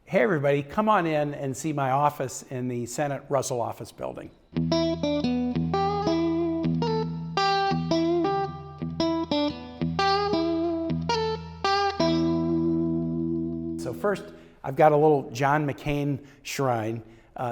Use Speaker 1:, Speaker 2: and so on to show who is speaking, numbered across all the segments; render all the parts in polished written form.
Speaker 1: Hey everybody, come on in and see my office in the Senate Russell Office Building. So first, I've got a little John McCain shrine.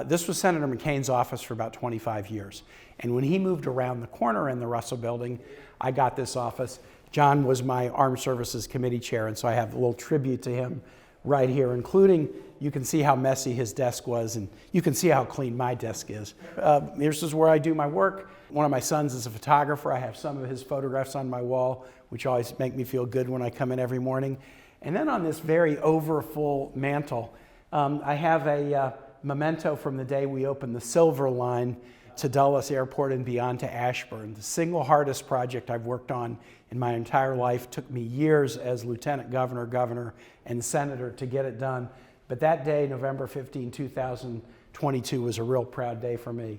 Speaker 1: This was Senator McCain's office for about 25 years. And when he moved around the corner in the Russell Building, I got this office. John was my Armed Services Committee chair, and so I have a little tribute to him right here, including, you can see how messy his desk was, and you can see how clean my desk is. This is where I do my work. One of my sons is a photographer. I have some of his photographs on my wall, which always make me feel good when I come in every morning. And then on this very overfull mantle, I have a memento from the day we opened the Silver Line to Dulles Airport and beyond to Ashburn. The single hardest project I've worked on in my entire life. Took me years as lieutenant governor, governor, and senator to get it done. But that day, November 15, 2022, was a real proud day for me.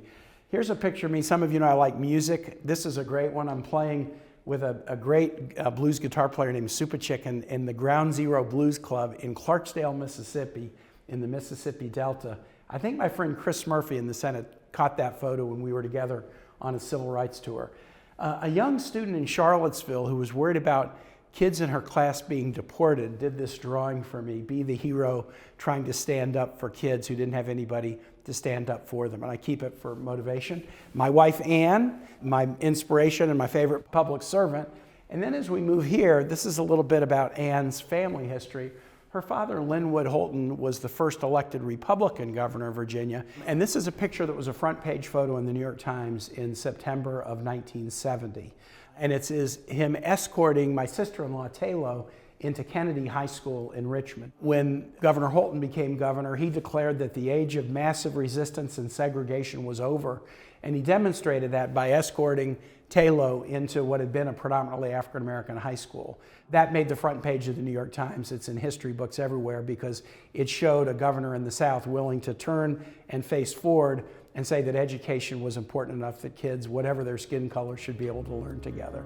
Speaker 1: Here's a picture of me. Some of you know I like music. This is a great one. I'm playing with a great blues guitar player named Supachik in the Ground Zero Blues Club in Clarksdale, Mississippi, in the Mississippi Delta. I think my friend Chris Murphy in the Senate caught that photo when we were together on a civil rights tour. A young student in Charlottesville who was worried about kids in her class being deported did this drawing for me, be the hero trying to stand up for kids who didn't have anybody to stand up for them, and I keep it for motivation. My wife Ann, my inspiration and my favorite public servant. And then as we move here, this is a little bit about Ann's family history. Her father, Linwood Holton, was the first elected Republican governor of Virginia. And this is a picture that was a front page photo in the New York Times in September of 1970. And it is him escorting my sister-in-law, Taylo, into Kennedy High School in Richmond. When Governor Holton became governor, he declared that the age of massive resistance and segregation was over. And he demonstrated that by escorting Taylo into what had been a predominantly African-American high school. That made the front page of the New York Times. It's in history books everywhere because it showed a governor in the South willing to turn and face forward and say that education was important enough that kids, whatever their skin color, should be able to learn together.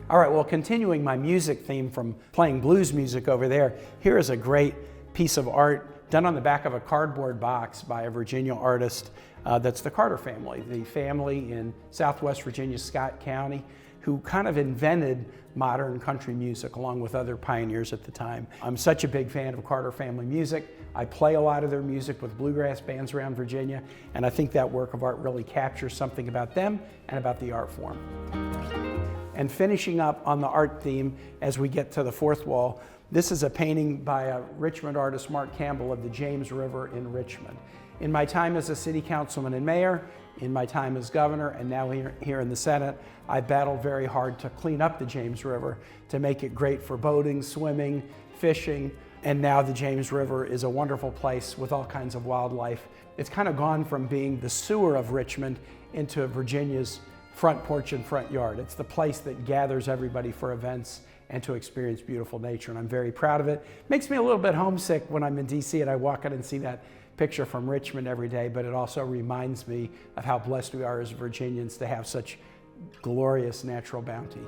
Speaker 1: All right, well, continuing my music theme from playing blues music over there, here is a great piece of art done on the back of a cardboard box by a Virginia artist. That's the Carter family, the family in Southwest Virginia, Scott County, who kind of invented modern country music along with other pioneers at the time. I'm such a big fan of Carter family music. I play a lot of their music with bluegrass bands around Virginia, and I think that work of art really captures something about them and about the art form. And finishing up on the art theme as we get to the fourth wall, this is a painting by a Richmond artist, Mark Campbell, of the James River in Richmond. In my time as a city councilman and mayor, in my time as governor, and now here in the Senate, I battled very hard to clean up the James River, to make it great for boating, swimming, fishing, and now the James River is a wonderful place with all kinds of wildlife. It's kind of gone from being the sewer of Richmond into Virginia's front porch and front yard. It's the place that gathers everybody for events and to experience beautiful nature, and I'm very proud of it. Makes me a little bit homesick when I'm in DC and I walk out and see that picture from Richmond every day, but it also reminds me of how blessed we are as Virginians to have such glorious natural bounty.